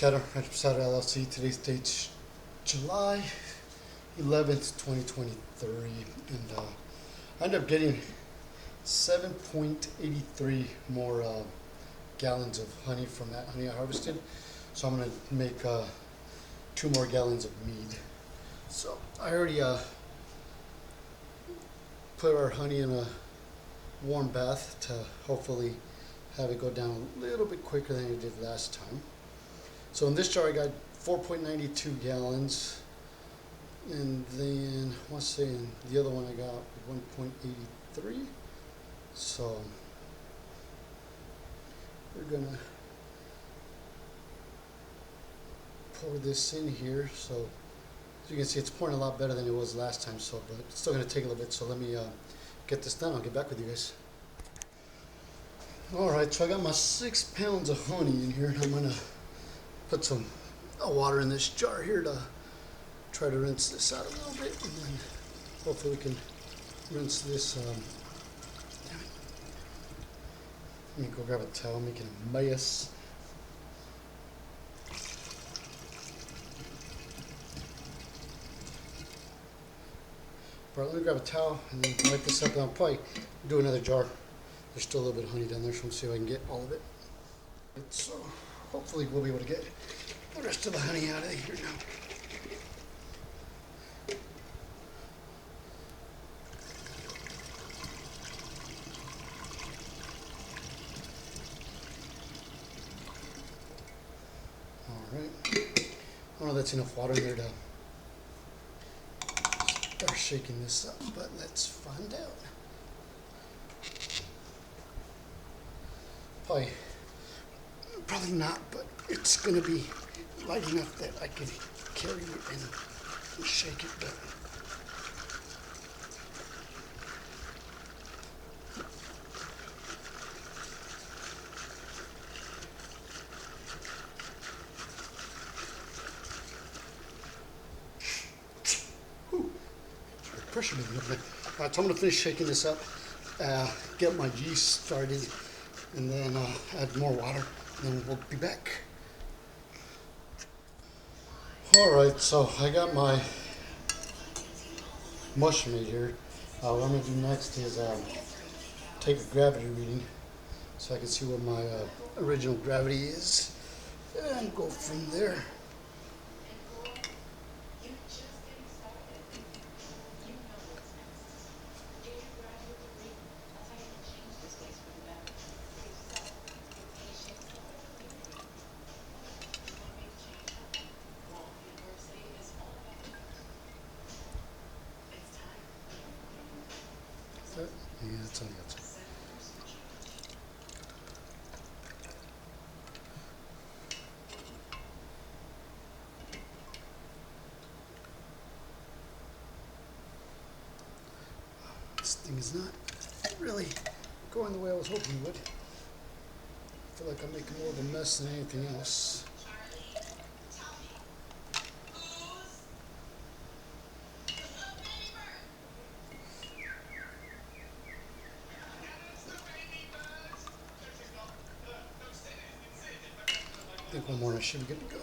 Cheddar, Ranch Posada LLC. Today's date's July 11th, 2023. And I ended up getting 7.83 more gallons of honey from that honey I harvested. So I'm going to make 2 more gallons of mead. So I already put our honey in a warm bath to hopefully have it go down a little bit quicker than it did last time. So in this jar I got 4.92 gallons, and then I want to say in the other one I got 1.83. So we're gonna pour this in here. So as you can see, it's pouring a lot better than it was last time. So, but it's still gonna take a little bit. So let me get this done. I'll get back with you guys. All right, so I got my 6 pounds of honey in here, and I'm gonna put some water in this jar here to try to rinse this out a little bit, and then hopefully we can rinse this. Let me go grab a towel, making a mess. All right, let me grab a towel and then wipe this up, and I'll probably do another jar. There's still a little bit of honey down there, so I'm see if I can get all of it. So hopefully we'll be able to get the rest of the honey out of here now. All right. I don't know if that's enough water there to start shaking this up, but let's find out. Probably not, but it's going to be light enough that I can carry it and shake it. But the pressure building up there. So I'm going to finish shaking this up, get my yeast started, and then add more water, and then we'll be back. Alright, so I got my mush made here. What I'm going to do next is take a gravity reading so I can see what my original gravity is, and go from there. Yeah, it's on the outside. This thing is not really going the way I was hoping it would. I feel like I'm making more of a mess than anything else. I think one more and I should be good to go.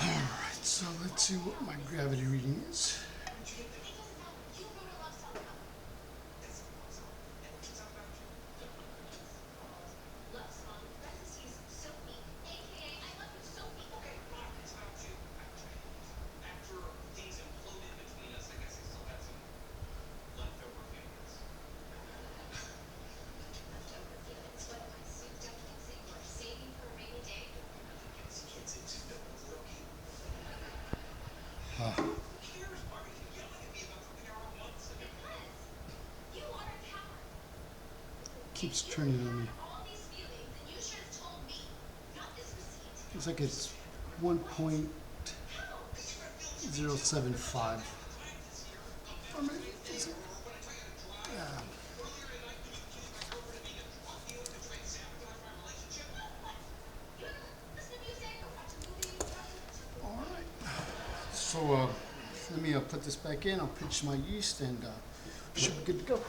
Alright, so let's see what my gravity reading is. Keeps turning on me. Looks like it's 1.075. Or maybe is it? Yeah. All right. So let me put this back in. I'll pitch my yeast and should be good to go.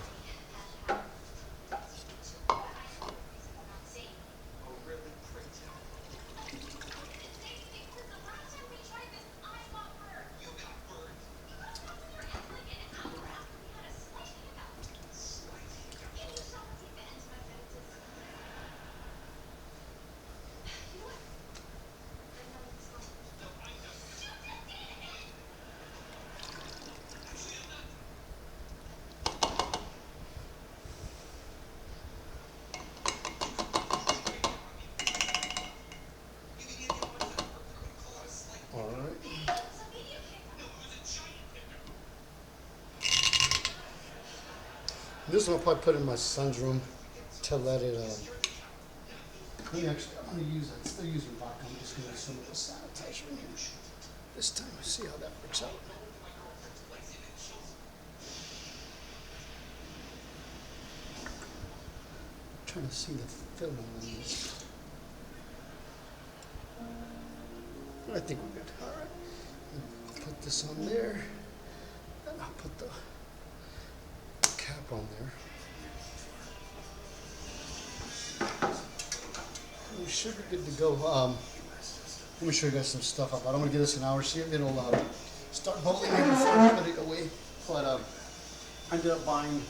This one I'll probably put in my son's room to let it, I'm gonna use, I'm still using vodka, I'm just gonna use some of the sanitizer in here. This time, let's see how that works out. I'm trying to see the film on this. I think we're good, all right. Put this on there, and I'll put the cap on there. We should be good to go. Let me show you guys some stuff up. I don't want to give this an hour, see if it'll start bubbling here before I put it away. But I ended up buying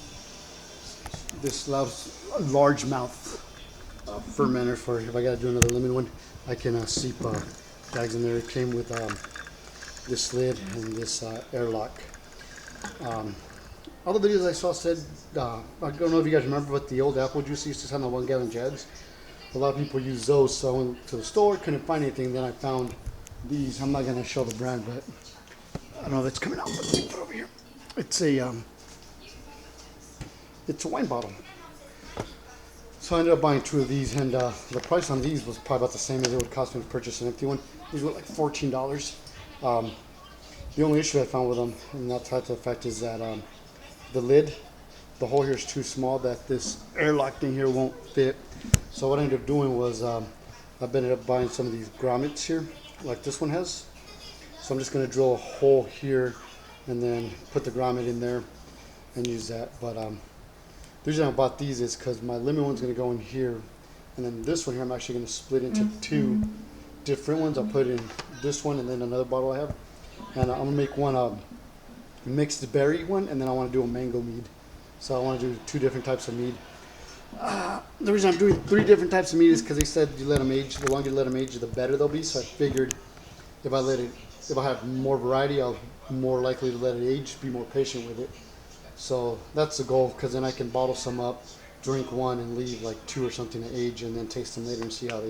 this largemouth fermenter for if I got to do another lemon one, I can seep bags in there. It came with this lid and this airlock. All the videos I saw said, I don't know if you guys remember, but the old apple juice used to have the 1 gallon jugs. A lot of people use those, so I went to the store, couldn't find anything. Then I found these. I'm not going to show the brand, but I don't know if it's coming out. But let me put it over here. It's a wine bottle. So I ended up buying 2 of these, and the price on these was probably about the same as it would cost me to purchase an empty one. These were like $14. The only issue I found with them, and that's the fact, is that the lid, the hole here is too small that this airlock thing here won't fit. So what I ended up doing was I've ended up buying some of these grommets here, like this one has. So I'm just going to drill a hole here and then put the grommet in there and use that. But the reason I bought these is because my lemon one's going to go in here, and then this one here I'm actually going to split into 2 different ones. I'll put in this one and then another bottle I have, and I'm going to make one mixed berry one, and then I want to do a mango mead. So I want to do 2 different types of mead. The reason I'm doing 3 different types of mead is because they said you let them age. The longer you let them age, the better they'll be. So I figured if I have more variety, I'll more likely to let it age, be more patient with it. So that's the goal, because then I can bottle some up, drink one, and leave like 2 or something to age, and then taste them later and see how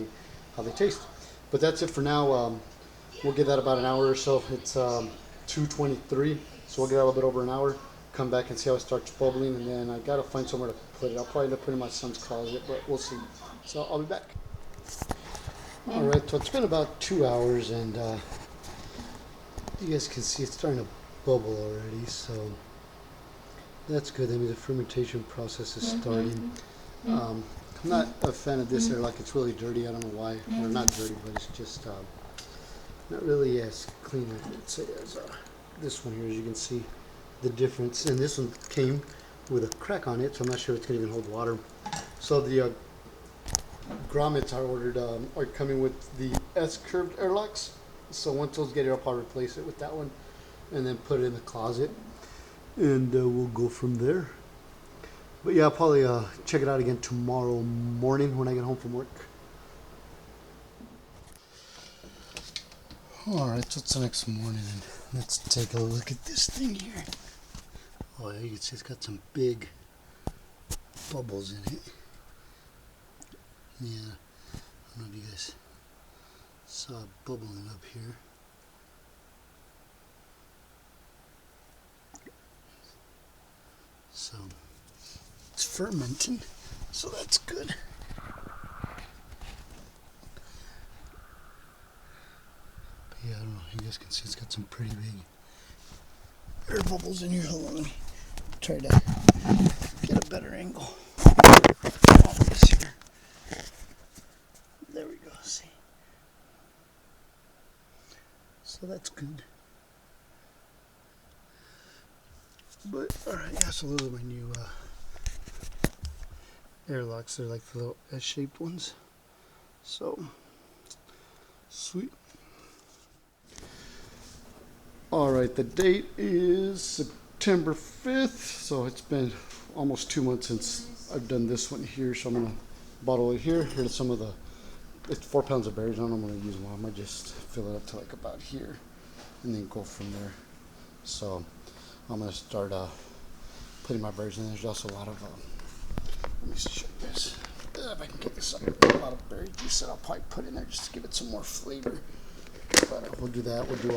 they taste. But that's it for now. We'll give that about an hour or so. It's 2:23, so we'll give that a little bit over an hour. Come back and see how it starts bubbling, and then I gotta find somewhere to put it. I'll probably end up putting it in my son's closet, but we'll see. So I'll be back. All right, so it's been about 2 hours, and you guys can see it's starting to bubble already. So that's good. That means the fermentation process is starting. I'm not a fan of this airlock. It's really dirty. I don't know why. Or not dirty, but it's just not really as clean, I would say, as this one here. As you can see the difference, and this one came with a crack on it, so I'm not sure it's going to even hold water. So the grommets I ordered are coming with the S-curved airlocks. So once those get here, I'll probably replace it with that one and then put it in the closet, and we'll go from there. But yeah, I'll probably check it out again tomorrow morning when I get home from work. Alright, so it's the next morning, and let's take a look at this thing here. Oh yeah, you can see it's got some big bubbles in it. Yeah, I don't know if you guys saw it bubbling up here. So it's fermenting, so that's good. But yeah, I don't know, you guys can see it's got some pretty big air bubbles in here. Hold on, let me try to get a better angle on this here. There we go, see. So that's good. But all right, yeah. So those are my new airlocks. They're like the little S-shaped ones. So sweet. All right, the date is September 5th. So it's been almost 2 months since I've done this one here. So I'm gonna bottle it here. Here's some of the. It's 4 pounds of berries. I don't know if I'm gonna use them all. I might just fill it up to like about here, and then go from there. So I'm gonna start putting my berries in. There's also a lot of. Let me show you this. If I can get this up, a lot of berry juice that I'll probably put in there just to give it some more flavor. But we'll do that. We'll do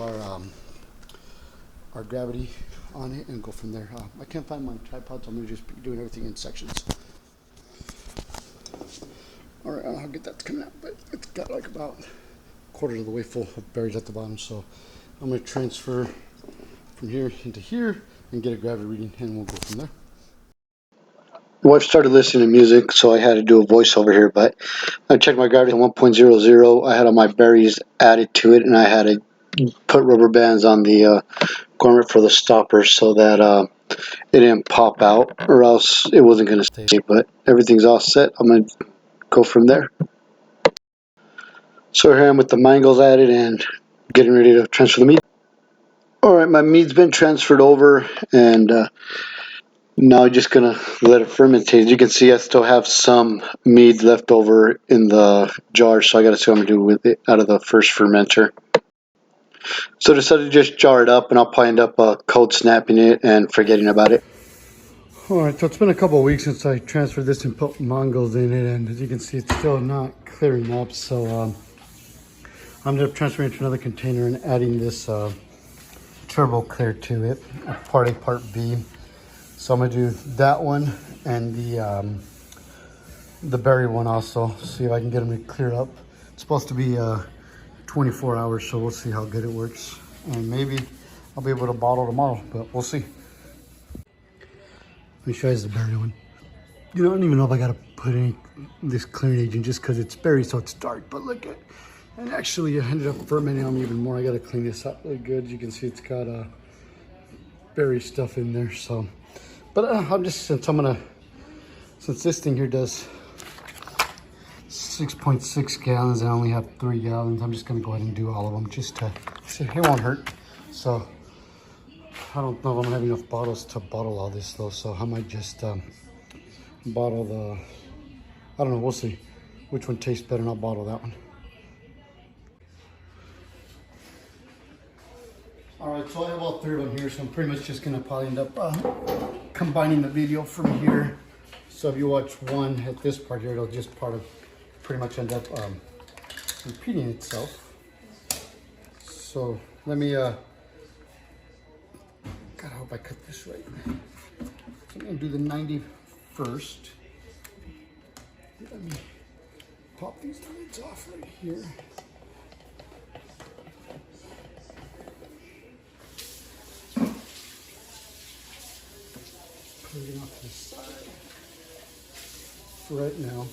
our gravity on it and go from there. I can't find my tripod, so I'm gonna just be doing everything in sections. All right, I'll get that to come out, but it's got like about a quarter of the way full of berries at the bottom. So I'm gonna transfer from here into here and get a gravity reading, and we'll go from there. My wife started listening to music, so I had to do a voiceover here, but I checked my gravity at 1.00. I had all my berries added to it, and I had to put rubber bands on the garment for the stopper so that it didn't pop out, or else it wasn't going to stay. But everything's all set. I'm going to go from there. So here I am with the mangoes added and getting ready to transfer the mead. All right, my mead's been transferred over, and now I'm just gonna let it fermentate. As you can see, I still have some mead left over in the jar, so I gotta see what I'm gonna do with it out of the first fermenter. So I decided to just jar it up, and I'll probably end up cold snapping it and forgetting about it. All right, so it's been a couple of weeks since I transferred this and put mangoes in it, and as you can see, it's still not clearing up. So I'm gonna transfer it to another container and adding this turbo clear to it, part A, part B. So I'm gonna do that one and the berry one also. See if I can get them to clear up. It's supposed to be 24 hours, so we'll see how good it works. And maybe I'll be able to bottle tomorrow, but we'll see. Let me show you the berry one. You know, I don't even know if I gotta put any this clearing agent just because it's berry, so it's dark. But look at, and actually it ended up fermenting on me even more. I gotta clean this up really good. You can see it's got berry stuff in there. So, but I'm just since this thing here does 6.6 gallons, I only have 3 gallons. I'm just gonna go ahead and do all of them just to see. It won't hurt. So I don't know if I'm gonna have enough bottles to bottle all this though. So I might just bottle the, I don't know, we'll see which one tastes better and I'll bottle that one. All right, so I have all 3 of them here, so I'm pretty much just gonna probably end up combining the video from here. So if you watch one at this part here, it'll just pretty much end up repeating itself. So let me, God, I hope I cut this right. So I'm gonna do the 90 first. Let me pop these lids off right here. Put it off to the side for right now.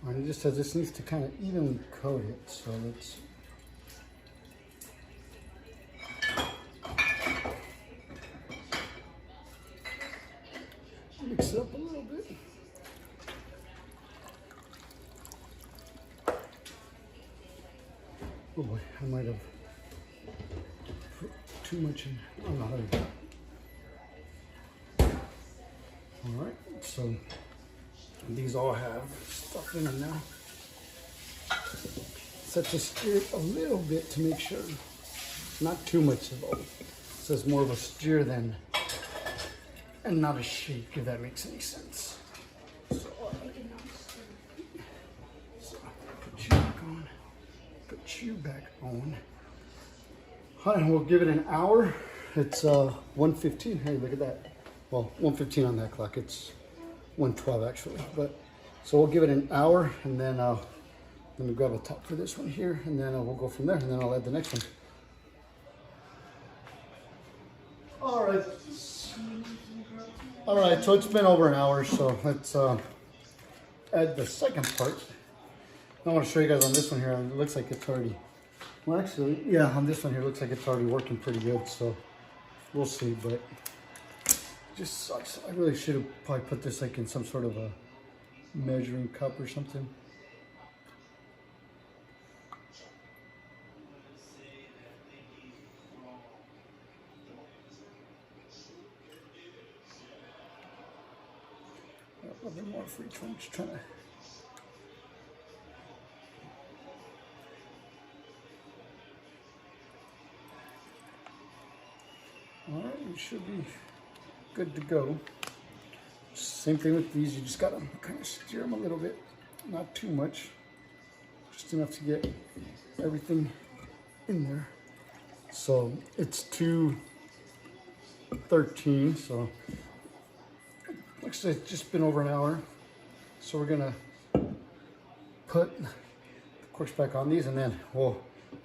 All right, it just says this needs to kind of evenly coat it, so let's. Mix it up a little bit. Oh boy, I might have put too much in. Oh no, there we go. All right, so these all have stuff in them now. Set the stir a little bit to make sure, not too much of all. So it's more of a stir than, and not a shake, if that makes any sense. So, put you back on. Put you back on. All right, we'll give it an hour. It's 1:15. Hey, look at that. Well, 1:15 on that clock. It's 1:12 actually. But so we'll give it an hour, and then let me grab a top for this one here, and then we'll go from there, and then I'll add the next one. All right. All right, so it's been over an hour, so let's add the second part. I want to show you guys on this one here. It looks like it's already, well, actually, yeah, on this one here, it looks like it's already working pretty good. So we'll see, but just sucks. I really should have probably put this like in some sort of a measuring cup or something. A little bit more for each one. Just trying to. All right, we should be good to go. Same thing with these. You just gotta kind of steer them a little bit, not too much, just enough to get everything in there. So it's 2:13. So looks like it's just been over an hour. So we're gonna put the corks back on these, and then we'll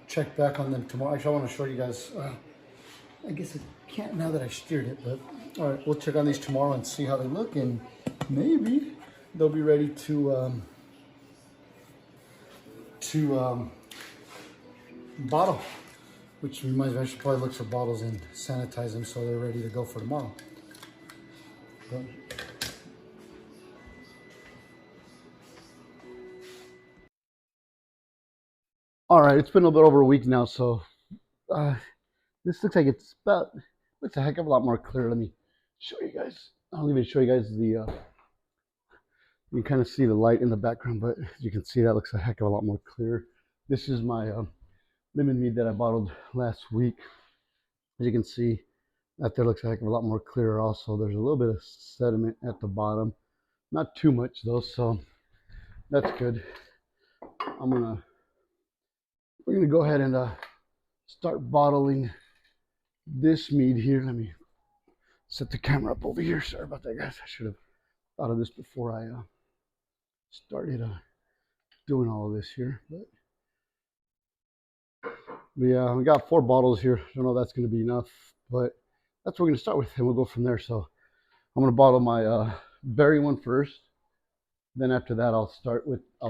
check back on them tomorrow. Actually, I want to show you guys. I guess I can't now that I steered it, but all right, we'll check on these tomorrow and see how they look, and maybe they'll be ready to bottle. Which reminds me, I should probably look for bottles and sanitize them so they're ready to go for tomorrow. But, all right, it's been a little bit over a week now, so this looks like it's looks a heck of a lot more clear. Let me show you guys. I'll even show you guys the. You can kind of see the light in the background, but as you can see, that looks a heck of a lot more clear. This is my lemon mead that I bottled last week. As you can see, that there looks a heck of a lot more clear. Also, there's a little bit of sediment at the bottom, not too much though, so that's good. We're gonna go ahead and start bottling this mead here. Let me set the camera up over here. Sorry about that, guys. I should have thought of this before I started doing all of this here. But yeah, we got 4 bottles here. I don't know if that's going to be enough, but that's what we're going to start with, and we'll go from there. So I'm going to bottle my berry one first. Then after that, I'll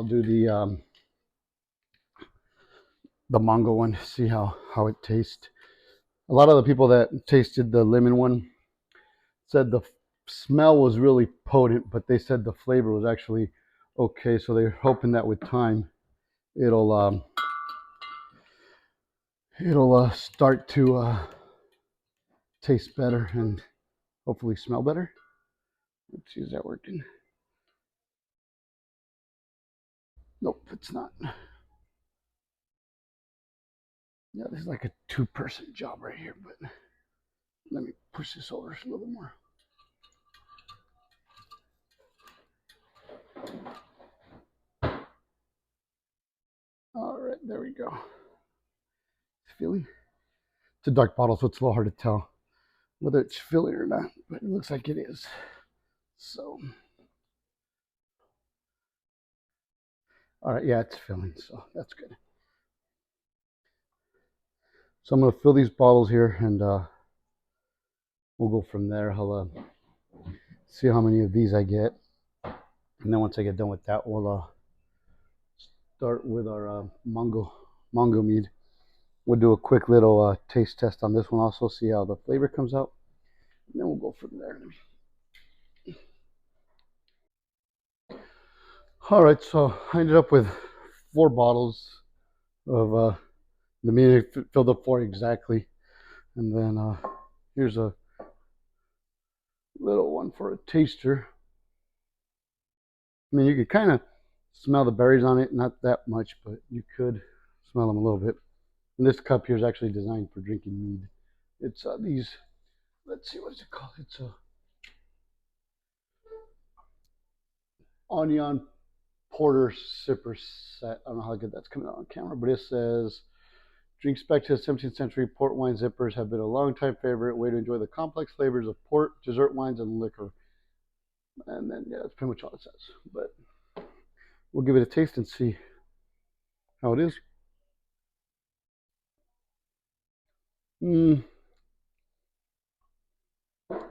do the mango one, see how it tastes. A lot of the people that tasted the lemon one said the smell was really potent, but they said the flavor was actually okay. So they're hoping that with time, it'll start to taste better and hopefully smell better. Let's see, is that working? Nope, it's not. Yeah, this is like a 2-person job right here, but let me push this over a little more. All right, there we go. Filling. It's a dark bottle, so it's a little hard to tell whether it's filling or not, but it looks like it is. So, all right, yeah, it's filling, so that's good. So I'm gonna fill these bottles here, and we'll go from there. I'll see how many of these I get, and then once I get done with that, we'll start with our mango mead. We'll do a quick little taste test on this one also, see how the flavor comes out, and then we'll go from there. All right, so I ended up with 4 bottles of the mead. Filled up 4 exactly, and then here's a little one for a taster. I mean, you could kind of smell the berries on it, not that much, but you could smell them a little bit. And this cup here is actually designed for drinking mead. It's these, let's see, what is it called? It's a onion porter sipper set. I don't know how good that's coming out on camera, but it says, drinks back to the 17th century, port wine zippers have been a long-time favorite way to enjoy the complex flavors of port, dessert wines, and liquor. And then, yeah, that's pretty much all it says. But we'll give it a taste and see how it is.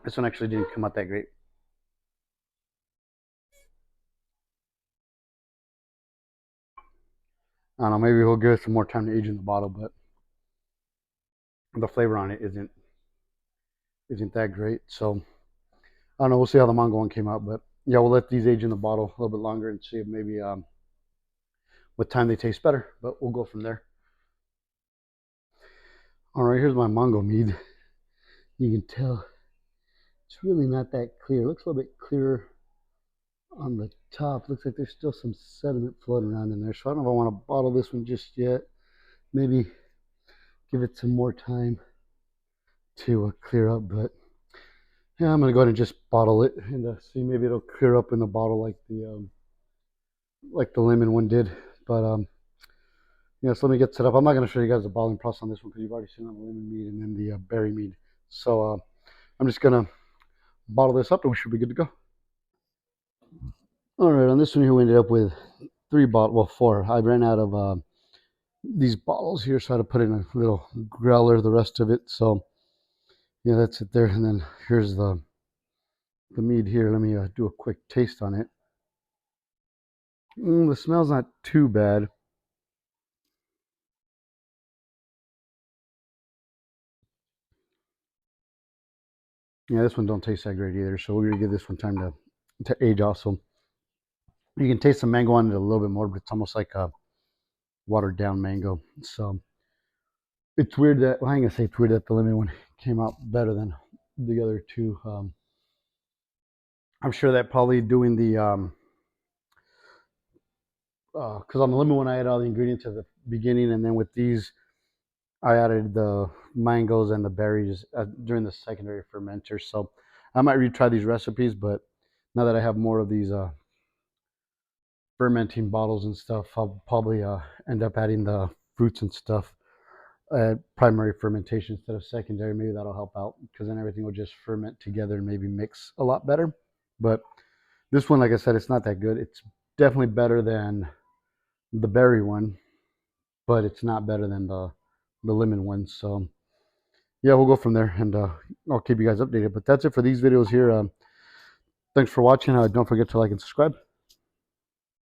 This one actually didn't come out that great. I don't know, maybe we'll give it some more time to age in the bottle, but the flavor on it isn't that great. So I don't know. We'll see how the mango one came out, but yeah, we'll let these age in the bottle a little bit longer and see if maybe with time they taste better. But we'll go from there. All right, here's my mango mead. You can tell it's really not that clear. It looks a little bit clearer on the top. Looks like there's still some sediment floating around in there. So I don't know if I want to bottle this one just yet. Maybe give it some more time to clear up. But yeah, I'm gonna go ahead and just bottle it and see maybe it'll clear up in the bottle like the lemon one did. But yeah, so let me get set up. I'm not gonna show you guys the bottling process on this one because you've already seen on the lemon mead and then the berry mead. So I'm just gonna bottle this up and we should be good to go. All right, on this one here we ended up with four. I ran out of these bottles here, so I had to put in a little growler, the rest of it. So yeah, that's it there. And then here's the mead here. Let me do a quick taste on it. The smell's not too bad. Yeah, this one don't taste that great either. So we're gonna give this one time to age also. You can taste the mango on it a little bit more, but it's almost like a watered down mango. So it's weird that, well, I ain't gonna say it's weird that the lemon one came out better than the other two. I'm sure that probably doing the because on the lemon one I added all the ingredients at the beginning, and then with these I added the mangoes and the berries during the secondary fermenter. So I might retry these recipes, but now that I have more of these fermenting bottles and stuff, I'll probably end up adding the fruits and stuff at primary fermentation instead of secondary. Maybe that'll help out because then everything will just ferment together and maybe mix a lot better. But this one, like I said, it's not that good. It's definitely better than the berry one, but it's not better than the lemon one. So yeah, we'll go from there, and I'll keep you guys updated. But that's it for these videos here. Thanks for watching. Don't forget to like and subscribe.